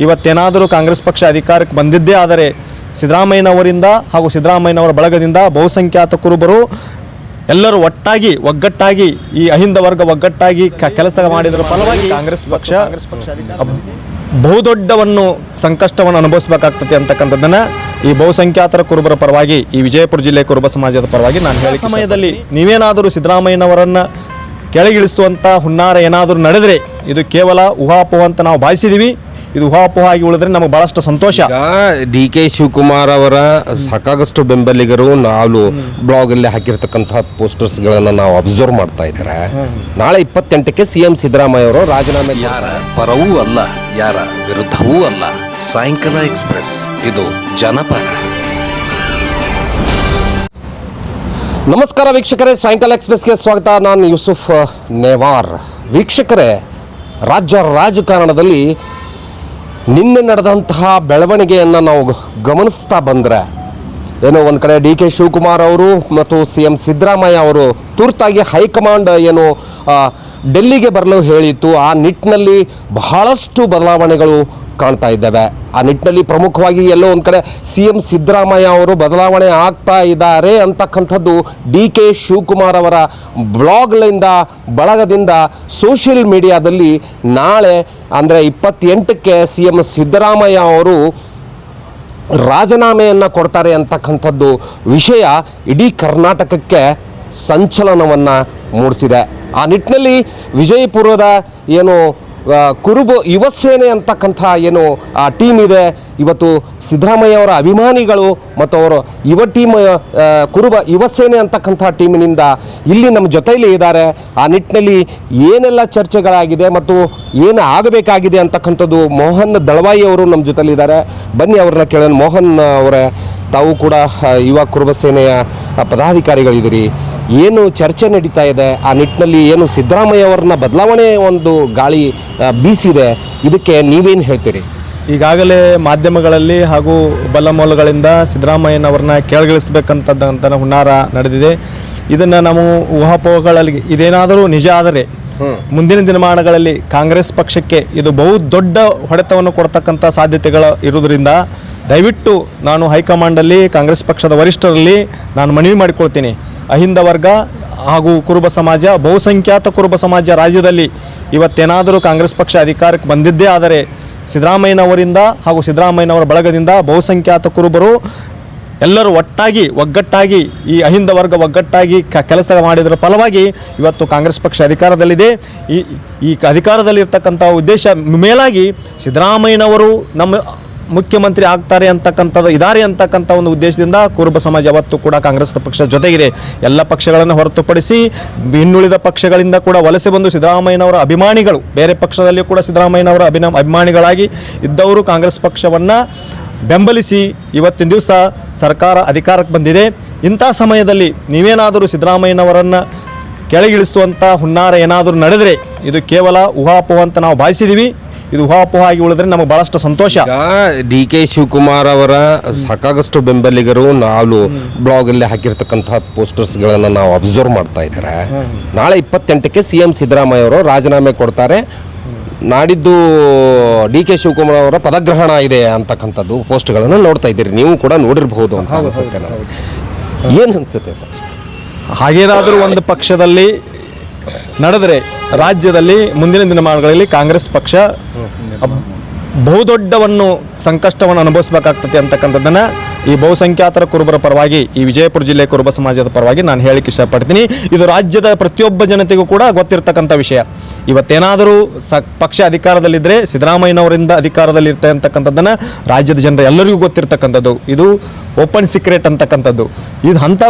ಇವತ್ತೇನಾದರೂ ಕಾಂಗ್ರೆಸ್ ಪಕ್ಷ ಅಧಿಕಾರಕ್ಕೆ ಬಂದಿದ್ದೇ ಆದರೆ ಸಿದ್ದರಾಮಯ್ಯನವರಿಂದ ಹಾಗೂ ಸಿದ್ದರಾಮಯ್ಯನವರ ಬಳಗದಿಂದ ಬಹುಸಂಖ್ಯಾತ ಕುರುಬರು ಎಲ್ಲರೂ ಒಗ್ಗಟ್ಟಾಗಿ ಈ ಅಹಿಂದ ವರ್ಗ ಒಗ್ಗಟ್ಟಾಗಿ ಕೆಲಸ ಮಾಡಿದರ ಫಲವಾಗಿ ಕಾಂಗ್ರೆಸ್ ಪಕ್ಷ ಬಹುದೊಡ್ಡವನ್ನು ಸಂಕಷ್ಟವನ್ನು ಅನುಭವಿಸಬೇಕಾಗ್ತದೆ ಅಂತಕ್ಕಂಥದ್ದನ್ನು ಈ ಬಹುಸಂಖ್ಯಾತರ ಕುರುಬರ ಪರವಾಗಿ ಈ ವಿಜಯಪುರ ಜಿಲ್ಲೆ ಕುರುಬ ಸಮಾಜದ ಪರವಾಗಿ ನಾನು ಹೇಳಿ ಸಮಯದಲ್ಲಿ ನೀವೇನಾದರೂ ಸಿದ್ದರಾಮಯ್ಯನವರನ್ನು ಕೆಳಗಿಳಿಸುವಂಥ ಹುನ್ನಾರ ಏನಾದರೂ ನಡೆದರೆ ಇದು ಕೇವಲ ಊಹಾಪೋಹ ಅಂತ ನಾವು ಭಾವಿಸಿದ್ದೀವಿ. ಇದು ಊಹಾಪೋಹ ಆಗಿ ಉಳಿದ್ರೆ ನಮಗೆ ಬಹಳಷ್ಟು ಸಂತೋಷ. ಡಿ ಕೆ ಶಿವಕುಮಾರ್ ಅವರ ಸಾಕಾಗಷ್ಟು ಬೆಂಬಲಿಗರು ನಾವು ಬ್ಲಾಗ್ ಅಲ್ಲಿ ಹಾಕಿರ್ತಕ್ಕಂತಹ ಪೋಸ್ಟರ್ಸ್ಗಳನ್ನು ನಾವು ಅಬ್ಸರ್ವ್ ಮಾಡ್ತಾ ಇದ್ರೆ ನಾಳೆ 28ಕ್ಕೆ CM ಸಿದ್ದರಾಮಯ್ಯ ಅವರು ರಾಜೀನಾಮೆ ಯಾರ ಪರವೂ ಅಲ್ಲ ಯಾರ ವಿರುದ್ಧವೂ ಅಲ್ಲ. ಸಾಯಂಕಾಲ ಎಕ್ಸ್ಪ್ರೆಸ್, ಇದು ಜನಪರ. ನಮಸ್ಕಾರ ವೀಕ್ಷಕರೇ, ಸಾಯಂಕಾಲ ಎಕ್ಸ್ಪ್ರೆಸ್ಗೆ ಸ್ವಾಗತ. ನಾನು ಯೂಸುಫ್ ನೇವಾರ್. ವೀಕ್ಷಕರೇ, ರಾಜ್ಯ ರಾಜಕಾರಣದಲ್ಲಿ ನಿನ್ನೆ ನಡೆದಂತಹ ಬೆಳವಣಿಗೆಯನ್ನು ನಾವು ಗಮನಿಸ್ತಾ ಬಂದರೆ ಏನೋ ಒಂದು ಕಡೆ ಡಿ ಕೆ ಶಿವಕುಮಾರ್ ಅವರು ಮತ್ತು CM ಸಿದ್ದರಾಮಯ್ಯ ಅವರು ತುರ್ತಾಗಿ ಹೈಕಮಾಂಡ್ ಏನು ಡೆಲ್ಲಿಗೆ ಬರಲು ಹೇಳಿತ್ತು. ಆ ನಿಟ್ಟಿನಲ್ಲಿ ಬಹಳಷ್ಟು ಬದಲಾವಣೆಗಳು ಕಾಣ್ತಾ ಇದ್ದಾವೆ. ಆ ನಿಟ್ಟಿನಲ್ಲಿ ಪ್ರಮುಖವಾಗಿ ಎಲ್ಲೋ ಒಂದು ಕಡೆ CM ಸಿದ್ದರಾಮಯ್ಯ ಅವರು ಬದಲಾವಣೆ ಆಗ್ತಾ ಇದ್ದಾರೆ ಅಂತಕ್ಕಂಥದ್ದು ಡಿ ಕೆ ಶಿವಕುಮಾರ್ ಅವರ ಬ್ಲಾಗ್ಲಿಂದ ಬಳಗದಿಂದ ಸೋಷಿಯಲ್ ಮೀಡಿಯಾದಲ್ಲಿ ನಾಳೆ ಅಂದರೆ 28ಕ್ಕೆ CM ಸಿದ್ದರಾಮಯ್ಯ ಅವರು ರಾಜೀನಾಮೆಯನ್ನು ಕೊಡ್ತಾರೆ ಅಂತಕ್ಕಂಥದ್ದು ವಿಷಯ ಇಡೀ ಕರ್ನಾಟಕಕ್ಕೆ ಸಂಚಲನವನ್ನು ಮೂಡಿಸಿದೆ. ಆ ನಿಟ್ಟಿನಲ್ಲಿ ವಿಜಯಪುರದ ಏನು ಕುರುಬ ಯುವ ಸೇನೆ ಅಂತಕ್ಕಂಥ ಏನು ಆ ಟೀಮ್ ಇದೆ, ಇವತ್ತು ಸಿದ್ದರಾಮಯ್ಯ ಅವರ ಅಭಿಮಾನಿಗಳು ಮತ್ತು ಅವರು ಕುರುಬ ಯುವ ಸೇನೆ ಅಂತಕ್ಕಂಥ ಟೀಮಿನಿಂದ ಇಲ್ಲಿ ನಮ್ಮ ಜೊತೆಯಲ್ಲಿ ಇದ್ದಾರೆ. ಆ ನಿಟ್ಟಿನಲ್ಲಿ ಏನೆಲ್ಲ ಚರ್ಚೆಗಳಾಗಿದೆ ಮತ್ತು ಏನು ಆಗಬೇಕಾಗಿದೆ ಅಂತಕ್ಕಂಥದ್ದು ಮೋಹನ್ ದಳವಾಯಿ ಅವರು ನಮ್ಮ ಜೊತೆಲಿದ್ದಾರೆ. ಬನ್ನಿ ಅವ್ರನ್ನ ಕೇಳೋಣ. ಮೋಹನ್ ಅವರೇ, ತಾವು ಕೂಡ ಯುವ ಕುರುಬ ಸೇನೆಯ ಪದಾಧಿಕಾರಿಗಳಿದ್ದೀರಿ. ಏನು ಚರ್ಚೆ ನಡೀತಾ ಇದೆ, ಆ ನಿಟ್ಟಿನಲ್ಲಿ ಏನು ಸಿದ್ದರಾಮಯ್ಯ ಅವ್ರನ್ನ ಬದಲಾವಣೆ ಒಂದು ಗಾಳಿ ಬೀಸಿದೆ, ಇದಕ್ಕೆ ನೀವೇನು ಹೇಳ್ತೀರಿ? ಈಗಾಗಲೇ ಮಾಧ್ಯಮಗಳಲ್ಲಿ ಹಾಗೂ ಬಲ್ಲಮೂಲಗಳಿಂದ ಸಿದ್ದರಾಮಯ್ಯನವ್ರನ್ನ ಕೆಳಗಿಳಿಸಬೇಕಂತಂತ ಹುನ್ನಾರ ನಡೆದಿದೆ. ಇದನ್ನು ನಾವು ಊಹಾಪೋಹಗಳಲ್ಲಿ ಇದೇನಾದರೂ ನಿಜ ಆದರೆ ಮುಂದಿನ ದಿನಮಾನಗಳಲ್ಲಿ ಕಾಂಗ್ರೆಸ್ ಪಕ್ಷಕ್ಕೆ ಇದು ಬಹು ದೊಡ್ಡ ಹೊಡೆತವನ್ನು ಕೊಡ್ತಕ್ಕಂಥ ಸಾಧ್ಯತೆಗಳು ಇರುವುದರಿಂದ ದಯವಿಟ್ಟು ನಾನು ಹೈಕಮಾಂಡಲ್ಲಿ ಕಾಂಗ್ರೆಸ್ ಪಕ್ಷದ ವರಿಷ್ಠರಲ್ಲಿ ನಾನು ಮನವಿ ಮಾಡಿಕೊಳ್ತೀನಿ. ಅಹಿಂದ ವರ್ಗ ಹಾಗೂ ಕುರುಬ ಸಮಾಜ, ಬಹುಸಂಖ್ಯಾತ ಕುರುಬ ಸಮಾಜ ರಾಜ್ಯದಲ್ಲಿ ಇವತ್ತೇನಾದರೂ ಕಾಂಗ್ರೆಸ್ ಪಕ್ಷ ಅಧಿಕಾರಕ್ಕೆ ಬಂದಿದ್ದೇ ಆದರೆ ಸಿದ್ದರಾಮಯ್ಯನವರಿಂದ ಹಾಗೂ ಸಿದ್ದರಾಮಯ್ಯನವರ ಬಳಗದಿಂದ ಬಹುಸಂಖ್ಯಾತ ಕುರುಬರು ಎಲ್ಲರೂ ಒಗ್ಗಟ್ಟಾಗಿ ಈ ಅಹಿಂದ ವರ್ಗ ಒಗ್ಗಟ್ಟಾಗಿ ಕೆಲಸ ಮಾಡಿದರ ಫಲವಾಗಿ ಇವತ್ತು ಕಾಂಗ್ರೆಸ್ ಪಕ್ಷ ಅಧಿಕಾರದಲ್ಲಿದೆ. ಈ ಅಧಿಕಾರದಲ್ಲಿರ್ತಕ್ಕಂಥ ಉದ್ದೇಶ ಮೇಲಾಗಿ ಸಿದ್ದರಾಮಯ್ಯನವರು ನಮ್ಮ ಮುಖ್ಯಮಂತ್ರಿ ಆಗ್ತಾರೆ ಇದ್ದಾರೆ ಅಂತಕ್ಕಂಥ ಒಂದು ಉದ್ದೇಶದಿಂದ ಕುರುಬ ಸಮಾಜ ಯಾವತ್ತೂ ಕೂಡ ಕಾಂಗ್ರೆಸ್ ಪಕ್ಷದ ಜೊತೆಗಿದೆ. ಎಲ್ಲ ಪಕ್ಷಗಳನ್ನು ಹೊರತುಪಡಿಸಿ ಇನ್ನುಳಿದ ಪಕ್ಷಗಳಿಂದ ಕೂಡ ವಲಸೆ ಬಂದು ಸಿದ್ದರಾಮಯ್ಯನವರ ಅಭಿಮಾನಿಗಳು, ಬೇರೆ ಪಕ್ಷದಲ್ಲಿ ಕೂಡ ಸಿದ್ದರಾಮಯ್ಯನವರ ಅಭಿಮಾನಿಗಳಾಗಿ ಇದ್ದವರು ಕಾಂಗ್ರೆಸ್ ಪಕ್ಷವನ್ನು ಬೆಂಬಲಿಸಿ ಇವತ್ತಿನ ದಿವಸ ಸರ್ಕಾರ ಅಧಿಕಾರಕ್ಕೆ ಬಂದಿದೆ. ಇಂಥ ಸಮಯದಲ್ಲಿ ನೀವೇನಾದರೂ ಸಿದ್ದರಾಮಯ್ಯನವರನ್ನು ಕೆಳಗಿಳಿಸುವಂಥ ಹುನ್ನಾರ ಏನಾದರೂ ನಡೆದರೆ ಇದು ಕೇವಲ ಊಹಾಪೋಹ ಅಂತ ನಾವು ಭಾವಿಸಿದ್ದೀವಿ. ಇದು ಊಹಾಪೋಹ ಆಗಿ ಉಳಿದ್ರೆ ನಮಗೆ ಬಹಳಷ್ಟು ಸಂತೋಷ. ಡಿ ಕೆ ಶಿವಕುಮಾರ್ ಅವರ ಸಾಕಾಗಷ್ಟು ಬೆಂಬಲಿಗರು ನಾವು ಬ್ಲಾಗ್ ಅಲ್ಲಿ ಹಾಕಿರ್ತಕ್ಕಂತಹ ಪೋಸ್ಟರ್ಸ್ಗಳನ್ನು ನಾವು ಅಬ್ಸರ್ವ್ ಮಾಡ್ತಾ ಇದ್ರೆ ನಾಳೆ 28ಕ್ಕೆ CM ಸಿದ್ದರಾಮಯ್ಯ ಅವರು ರಾಜೀನಾಮೆ ಕೊಡ್ತಾರೆ, ನಾಡಿದ್ದು ಡಿ ಕೆ ಶಿವಕುಮಾರ್ ಅವರ ಪದಗ್ರಹಣ ಇದೆ ಅಂತಕ್ಕಂಥದ್ದು ಪೋಸ್ಟ್ಗಳನ್ನು ನೋಡ್ತಾ ಇದ್ದೀರಿ. ನೀವು ಕೂಡ ನೋಡಿರಬಹುದು ಅಂತ ಅನ್ಸುತ್ತೆ. ಏನು ಅನ್ಸುತ್ತೆ ಸರ್? ಹಾಗೇನಾದರೂ ಒಂದು ಪಕ್ಷದಲ್ಲಿ ನಡೆದರೆ ರಾಜ್ಯದಲ್ಲಿ ಮುಂದಿನ ದಿನಮಾನಗಳಲ್ಲಿ ಕಾಂಗ್ರೆಸ್ ಪಕ್ಷ ಬಹುದೊಡ್ಡವನ್ನು ಸಂಕಷ್ಟವನ್ನು ಅನುಭವಿಸಬೇಕಾಗ್ತದೆ ಅಂತಕ್ಕಂಥದ್ದನ್ನು ಈ ಬಹುಸಂಖ್ಯಾತರ ಕುರುಬರ ಪರವಾಗಿ ಈ ವಿಜಯಪುರ ಜಿಲ್ಲೆ ಕುರುಬ ಸಮಾಜದ ಪರವಾಗಿ ನಾನು ಹೇಳಿಕ್ಕೆ ಇಷ್ಟಪಡ್ತೀನಿ. ಇದು ರಾಜ್ಯದ ಪ್ರತಿಯೊಬ್ಬ ಜನತೆಗೂ ಕೂಡ ಗೊತ್ತಿರ್ತಕ್ಕಂಥ ವಿಷಯ. ಇವತ್ತೇನಾದರೂ ಪಕ್ಷ ಅಧಿಕಾರದಲ್ಲಿದ್ದರೆ ಸಿದ್ದರಾಮಯ್ಯನವರಿಂದ ಅಧಿಕಾರದಲ್ಲಿ ಇರ್ತಾರೆ ಅಂತಕ್ಕಂಥದ್ದನ್ನು ರಾಜ್ಯದ ಜನರು ಎಲ್ಲರಿಗೂ ಗೊತ್ತಿರ್ತಕ್ಕಂಥದ್ದು. ಇದು ಓಪನ್ ಸೀಕ್ರೆಟ್ ಅಂತಕ್ಕಂಥದ್ದು. ಇದು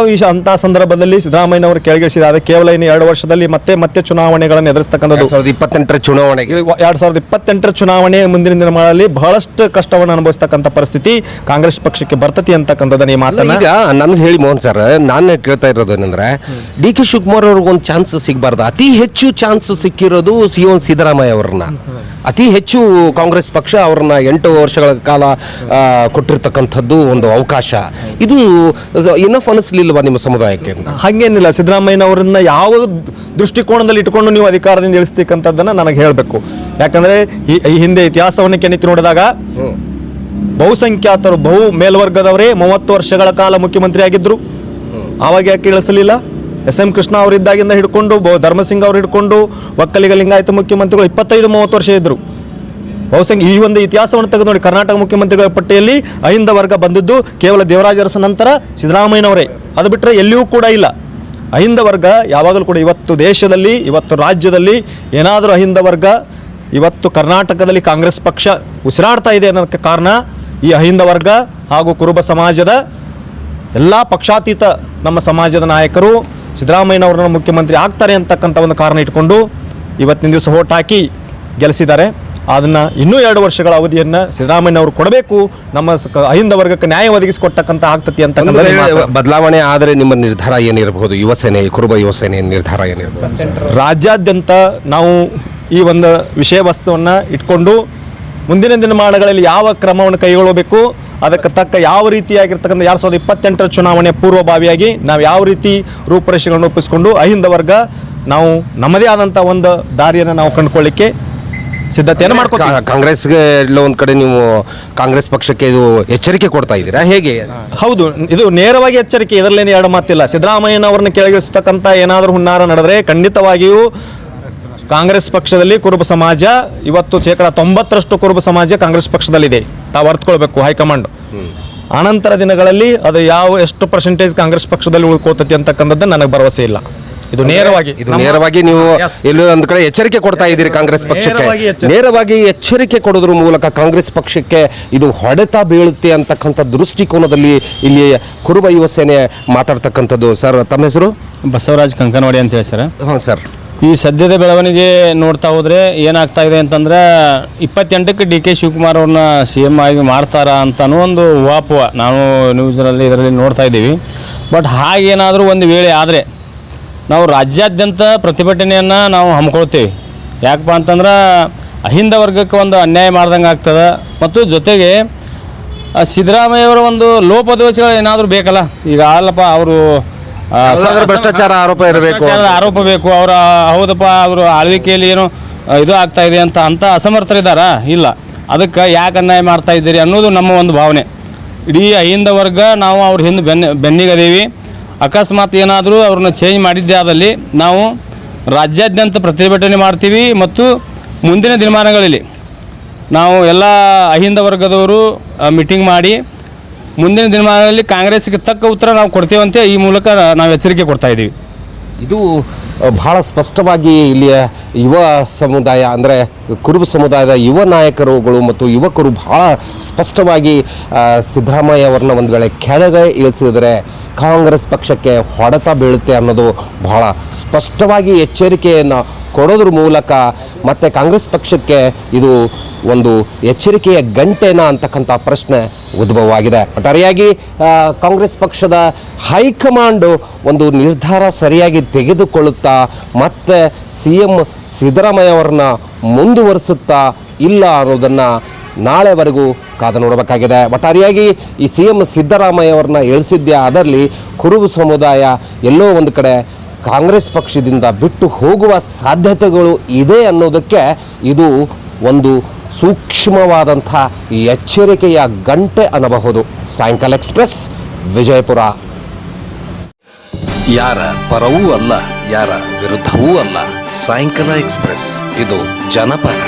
ಅಂಥ ಸಂದರ್ಭದಲ್ಲಿ ಸಿದ್ದರಾಮಯ್ಯನವರು ಕೆಳಗಿಳಿಸಿದ ಕೇವಲ ಇನ್ನು 2 ವರ್ಷದಲ್ಲಿ ಮತ್ತೆ ಚುನಾವಣೆಗಳನ್ನು ಎದುರಿಸ್ತಕ್ಕಂಥದ್ದು. 2028ರ ಚುನಾವಣೆಗೆ 2028ರ ಚುನಾವಣೆ ಮುಂದಿನ ದಿನಗಳಲ್ಲಿ ಬಹಳಷ್ಟು ಕಷ್ಟವನ್ನು ಅನುಭವಿಸ್ತಕ್ಕಂಥ ಪರಿಸ್ಥಿತಿ ಕಾಂಗ್ರೆಸ್ ಪಕ್ಷಕ್ಕೆ ಬರ್ತತಿ ಅಂತಕ್ಕಂಥದ್ದನ್ನ ಈ ಮಾತನ್ನ ಈಗ ನಾನು ಹೇಳಿ ಮೋಹನ್ ಸರ್, ನಾನು ಕೇಳ್ತಾ ಇರೋದು ಏನಂದ್ರೆ ಡಿ ಕೆ ಶಿವಕುಮಾರ್ ಅವ್ರಿಗೆ ಒಂದು ಚಾನ್ಸ್ ಸಿಗಬಾರ್ದು. ಅತಿ ಹೆಚ್ಚು ಚಾನ್ಸ್ ಸಿಕ್ಕಿರೋದು CM ಸಿದ್ದರಾಮಯ್ಯ ಅವರನ್ನ. ಅತಿ ಹೆಚ್ಚು ಕಾಂಗ್ರೆಸ್ ಪಕ್ಷ ಅವ್ರನ್ನ 8 ವರ್ಷಗಳ ಕಾಲ ಕೊಟ್ಟಿರ್ತಕ್ಕಂಥದ್ದು ಒಂದು ಅವಕಾಶ. ಇದು ಇನಫ್ ಅನಿಸ್ಲಿಲ್ವಾ ನಿಮ್ಮ ಸಮುದಾಯಕ್ಕೆ? ಹಾಗೇನಿಲ್ಲ. ಸಿದ್ದರಾಮಯ್ಯನವರನ್ನ ಯಾವ ದೃಷ್ಟಿಕೋನದಲ್ಲಿ ಇಟ್ಕೊಂಡು ನೀವು ಅಧಿಕಾರದಿಂದ ಇಳಿಸ್ತಕ್ಕಂಥದ್ದನ್ನು ನನಗೆ ಹೇಳಬೇಕು. ಯಾಕಂದರೆ ಈ ಹಿಂದೆ ಇತಿಹಾಸವನ್ನು ಕೆಣಿತಿ ನೋಡಿದಾಗ ಬಹುಸಂಖ್ಯಾತರು ಮೇಲ್ವರ್ಗದವರೇ 30 ವರ್ಷಗಳ ಕಾಲ ಮುಖ್ಯಮಂತ್ರಿ ಆಗಿದ್ದರು. ಆವಾಗ ಯಾಕೆ ಇಳಿಸಲಿಲ್ಲ? SM ಕೃಷ್ಣ ಅವರಿದ್ದಾಗಿಂದ ಹಿಡ್ಕೊಂಡು ಧರ್ಮಸಿಂಗ್ ಅವರು ಹಿಡ್ಕೊಂಡು ಒಕ್ಕಲಿಗ ಲಿಂಗಾಯತ ಮುಖ್ಯಮಂತ್ರಿಗಳು 25-30 ವರ್ಷ ಇದ್ದರು. ಈ ಒಂದು ಇತಿಹಾಸವನ್ನು ತೆಗೆದು ನೋಡಿ, ಕರ್ನಾಟಕ ಮುಖ್ಯಮಂತ್ರಿಗಳ ಪಟ್ಟಿಯಲ್ಲಿ ಅಹಿಂದ ವರ್ಗ ಬಂದಿದ್ದು ಕೇವಲ ದೇವರಾಜ ಅರಸ ನಂತರ ಸಿದ್ದರಾಮಯ್ಯನವರೇ. ಅದು ಬಿಟ್ಟರೆ ಎಲ್ಲಿಯೂ ಕೂಡ ಇಲ್ಲ. ಅಹಿಂದ ವರ್ಗ ಯಾವಾಗಲೂ ಕೂಡ ಇವತ್ತು ದೇಶದಲ್ಲಿ, ಇವತ್ತು ರಾಜ್ಯದಲ್ಲಿ ಏನಾದರೂ ಅಹಿಂದ ವರ್ಗ ಇವತ್ತು ಕರ್ನಾಟಕದಲ್ಲಿ ಕಾಂಗ್ರೆಸ್ ಪಕ್ಷ ಉಸಿರಾಡ್ತಾ ಇದೆ ಅನ್ನೋದಕ್ಕೆ ಕಾರಣ ಈ ಅಹಿಂದ ವರ್ಗ ಹಾಗೂ ಕುರುಬ ಸಮಾಜದ ಎಲ್ಲ ಪಕ್ಷಾತೀತ ನಮ್ಮ ಸಮಾಜದ ನಾಯಕರು ಸಿದ್ದರಾಮಯ್ಯನವ್ರನ್ನ ಮುಖ್ಯಮಂತ್ರಿ ಆಗ್ತಾರೆ ಅಂತಕ್ಕಂಥ ಒಂದು ಕಾರಣ ಇಟ್ಕೊಂಡು ಇವತ್ತಿನ ದಿವಸ ಓಟ್ ಹಾಕಿ ಗೆಲ್ಲಿಸಿದ್ದಾರೆ. ಅದನ್ನು ಇನ್ನೂ 2 ವರ್ಷಗಳ ಅವಧಿಯನ್ನು ಸಿದ್ದರಾಮಯ್ಯನವರು ಕೊಡಬೇಕು, ನಮ್ಮ ಅಹಿಂದ ವರ್ಗಕ್ಕೆ ನ್ಯಾಯ ಒದಗಿಸಿಕೊಟ್ಟಕ್ಕಂಥ ಆಗ್ತತಿ ಅಂತ. ಬದಲಾವಣೆ ಆದರೆ ನಿಮ್ಮ ನಿರ್ಧಾರ ಏನಿರಬಹುದು? ಯುವಸೇನೆ, ಕುರುಬ ಯುವಸೇನೆ ನಿರ್ಧಾರ ಏನಿರಬಹುದು? ರಾಜ್ಯಾದ್ಯಂತ ನಾವು ಈ ಒಂದು ವಿಷಯ ವಸ್ತುವನ್ನು ಇಟ್ಕೊಂಡು ಮುಂದಿನ ದಿನಮಾನಗಳಲ್ಲಿ ಯಾವ ಕ್ರಮವನ್ನು ಕೈಗೊಳ್ಳಬೇಕು, ಅದಕ್ಕೆ ತಕ್ಕ ಯಾವ ರೀತಿಯಾಗಿರ್ತಕ್ಕಂಥ 2028 ಚುನಾವಣೆ ಪೂರ್ವಭಾವಿಯಾಗಿ ನಾವು ಯಾವ ರೀತಿ ರೂಪುರೇಷೆಗಳನ್ನು ಒಪ್ಪಿಸಿಕೊಂಡು ಅಹಿಂದ ವರ್ಗ ನಾವು ನಮ್ಮದೇ ಆದಂಥ ಒಂದು ದಾರಿಯನ್ನು ನಾವು ಕಂಡುಕೊಳ್ಳಿಕ್ಕೆ ಸಿದ್ಧತೆಯನ್ನು ಮಾಡ್ಕೊತೀವಿ. ಕಾಂಗ್ರೆಸ್ಗೆ ಎಲ್ಲ ಒಂದು ಕಡೆ ನೀವು ಕಾಂಗ್ರೆಸ್ ಪಕ್ಷಕ್ಕೆ ಇದು ಎಚ್ಚರಿಕೆ ಕೊಡ್ತಾ ಇದ್ದೀರಾ, ಹೇಗೆ? ಹೌದು, ಇದು ನೇರವಾಗಿ ಎಚ್ಚರಿಕೆ, ಇದರಲ್ಲೇನು ಎರಡು ಮಾತಿಲ್ಲ. ಸಿದ್ದರಾಮಯ್ಯನವ್ರನ್ನ ಕೆಳಗಿಳಿಸ್ತಕ್ಕಂಥ ಏನಾದರೂ ಹುನ್ನಾರ ನಡೆದರೆ ಖಂಡಿತವಾಗಿಯೂ ಕಾಂಗ್ರೆಸ್ ಪಕ್ಷದಲ್ಲಿ ಕುರುಬ ಸಮಾಜ ಇವತ್ತು 90% ಕುರುಬ ಸಮಾಜ ಕಾಂಗ್ರೆಸ್ ಪಕ್ಷದಲ್ಲಿದೆ. ತಾವು ಅರ್ಥಕೊಳ್ಬೇಕು ಹೈಕಮಾಂಡ್. ಆನಂತರ ದಿನಗಳಲ್ಲಿ ಅದು ಎಷ್ಟು ಪರ್ಸೆಂಟೇಜ್ ಕಾಂಗ್ರೆಸ್ ಪಕ್ಷದಲ್ಲಿ ಉಳ್ಕೋತತಿ ಅಂತಕ್ಕಂಥದ್ದು ನನಗೆ ಭರವಸೆ ಇಲ್ಲ. ಇದು ನೇರವಾಗಿ ನೀವು ಎಲ್ಲೋ ಒಂದು ಕಡೆ ಎಚ್ಚರಿಕೆ ಕೊಡ್ತಾ ಇದ್ದೀರಿ ಕಾಂಗ್ರೆಸ್ ಪಕ್ಷಕ್ಕೆ. ನೇರವಾಗಿ ಎಚ್ಚರಿಕೆ ಕೊಡೋದ್ರ ಮೂಲಕ ಕಾಂಗ್ರೆಸ್ ಪಕ್ಷಕ್ಕೆ ಇದು ಹೊಡೆತ ಬೀಳುತ್ತೆ ಅಂತಕ್ಕಂಥ ದೃಷ್ಟಿಕೋನದಲ್ಲಿ ಇಲ್ಲಿ ಕುರುಬ ಯುವ ಸೇನೆ ಮಾತಾಡ್ತಕ್ಕಂಥದ್ದು. ಸರ್, ತಮ್ಮ ಹೆಸರು? ಬಸವರಾಜ್ ಕಂಕನವಾಡಿ ಅಂತ ಹೇಳಿ ಸರ್. ಹಾಂ ಸರ್. ಈ ಸದ್ಯದ ಬೆಳವಣಿಗೆ ನೋಡ್ತಾ ಹೋದರೆ ಏನಾಗ್ತಾ ಇದೆ ಅಂತಂದ್ರೆ 28ಕ್ಕೆ DK ಶಿವಕುಮಾರ್ ಅವ್ರನ್ನ CM ಆಗಿ ಮಾಡ್ತಾರಾ ಅಂತನೂ ಒಂದು ಊಹಾಪೋಹ ನಾವು ನ್ಯೂಸ್ನಲ್ಲಿ ಇದರಲ್ಲಿ ನೋಡ್ತಾ ಇದ್ದೀವಿ. ಬಟ್ ಹಾಗೇನಾದರೂ ಒಂದು ವೇಳೆ ಆದರೆ ನಾವು ರಾಜ್ಯಾದ್ಯಂತ ಪ್ರತಿಭಟನೆಯನ್ನು ನಾವು ಹಮ್ಮಿಕೊಳ್ತೇವೆ. ಯಾಕಪ್ಪ ಅಂತಂದ್ರೆ ಅಹಿಂದ ವರ್ಗಕ್ಕೆ ಒಂದು ಅನ್ಯಾಯ ಮಾಡ್ದಂಗೆ ಆಗ್ತದೆ. ಮತ್ತು ಜೊತೆಗೆ ಸಿದ್ದರಾಮಯ್ಯವರ ಒಂದು ಲೋಪದೋಷಗಳು ಏನಾದರೂ ಬೇಕಲ್ಲ. ಈಗ ಅಲ್ಲಪ್ಪ ಅವರು ಭ್ರಷ್ಟಾಚಾರ ಆರೋಪ ಬೇಕು, ಅವರ ಹೌದಪ್ಪ ಅವರು ಆಳ್ವಿಕೆಯಲ್ಲಿ ಏನು ಇದು ಆಗ್ತಾ ಇದೆ ಅಂತ ಅಸಮರ್ಥರಿದ್ದಾರಾ? ಇಲ್ಲ. ಅದಕ್ಕೆ ಯಾಕೆ ಅನ್ಯಾಯ ಮಾಡ್ತಾ ಇದ್ದೀರಿ ಅನ್ನೋದು ನಮ್ಮ ಒಂದು ಭಾವನೆ. ಇಡೀ ಅಹಿಂದ ವರ್ಗ ನಾವು ಅವ್ರ ಹಿಂದೆ ಬೆನ್ನಿಗದೇವಿ. ಅಕಸ್ಮಾತ್ ಏನಾದರೂ ಅವ್ರನ್ನ ಚೇಂಜ್ ಮಾಡಿದ್ದೇ ಆದಲ್ಲಿ ನಾವು ರಾಜ್ಯಾದ್ಯಂತ ಪ್ರತಿಭಟನೆ ಮಾಡ್ತೀವಿ. ಮತ್ತು ಮುಂದಿನ ದಿನಮಾನಗಳಲ್ಲಿ ನಾವು ಎಲ್ಲ ಅಹಿಂದ ವರ್ಗದವರು ಮೀಟಿಂಗ್ ಮಾಡಿ ಮುಂದಿನ ದಿನಮಾನಗಳಲ್ಲಿ ಕಾಂಗ್ರೆಸ್ಗೆ ತಕ್ಕ ಉತ್ತರ ನಾವು ಕೊಡ್ತೇವಂತ ಈ ಮೂಲಕ ನಾವು ಎಚ್ಚರಿಕೆ ಕೊಡ್ತಾ ಇದ್ದೀವಿ. ಇದು ಬಹಳ ಸ್ಪಷ್ಟವಾಗಿ ಇಲ್ಲಿಯ ಯುವ ಸಮುದಾಯ ಅಂದರೆ ಕುರುಬ ಸಮುದಾಯದ ಯುವ ನಾಯಕರುಗಳು ಮತ್ತು ಯುವಕರು ಬಹಳ ಸ್ಪಷ್ಟವಾಗಿ ಸಿದ್ದರಾಮಯ್ಯ ಅವರನ್ನ ಒಂದು ವೇಳೆ ಕೆಳಗೆ ಇಳಿಸಿದರೆ ಕಾಂಗ್ರೆಸ್ ಪಕ್ಷಕ್ಕೆ ಹೊಡೆತ ಬೀಳುತ್ತೆ ಅನ್ನೋದು ಬಹಳ ಸ್ಪಷ್ಟವಾಗಿ ಎಚ್ಚರಿಕೆಯನ್ನು ಕೊಡೋದ್ರ ಮೂಲಕ ಮತ್ತು ಕಾಂಗ್ರೆಸ್ ಪಕ್ಷಕ್ಕೆ ಇದು ಒಂದು ಎಚ್ಚರಿಕೆಯ ಗಂಟೆನ ಅಂತಕ್ಕಂಥ ಪ್ರಶ್ನೆ ಉದ್ಭವವಾಗಿದೆ. ಒಟ್ಟಾರೆಯಾಗಿ ಕಾಂಗ್ರೆಸ್ ಪಕ್ಷದ ಹೈಕಮಾಂಡು ಒಂದು ನಿರ್ಧಾರ ಸರಿಯಾಗಿ ತೆಗೆದುಕೊಳ್ಳುತ್ತಾ ಮತ್ತೆ CM ಸಿದ್ದರಾಮಯ್ಯ ಅವರನ್ನ ಮುಂದುವರಿಸುತ್ತಾ ಇಲ್ಲ ಅನ್ನೋದನ್ನು ನಾಳೆವರೆಗೂ ಕಾದು ನೋಡಬೇಕಾಗಿದೆ. ಒಟ್ಟಾರೆಯಾಗಿ ಈ CM ಸಿದ್ದರಾಮಯ್ಯ ಅವರನ್ನ ಇಳಿಸಿದ್ದೇ ಅದರಲ್ಲಿ ಕುರುಬ ಸಮುದಾಯ ಎಲ್ಲೋ ಒಂದು ಕಡೆ ಕಾಂಗ್ರೆಸ್ ಪಕ್ಷದಿಂದ ಬಿಟ್ಟು ಹೋಗುವ ಸಾಧ್ಯತೆಗಳು ಇದೆ ಅನ್ನೋದಕ್ಕೆ ಇದು ಒಂದು ಸೂಕ್ಷ್ಮವಾದಂಥ ಎಚ್ಚರಿಕೆಯ ಗಂಟೆ ಅನ್ನಬಹುದು. ಸಾಯಂಕಾಲ ಎಕ್ಸ್ಪ್ರೆಸ್, ವಿಜಯಪುರ. ಯಾರ ಪರವೂ ಅಲ್ಲ, ಯಾರ ವಿರುದ್ಧವೂ ಅಲ್ಲ. ಸಾಯಂಕಾಲ ಎಕ್ಸ್ಪ್ರೆಸ್, ಇದು ಜನಪರ.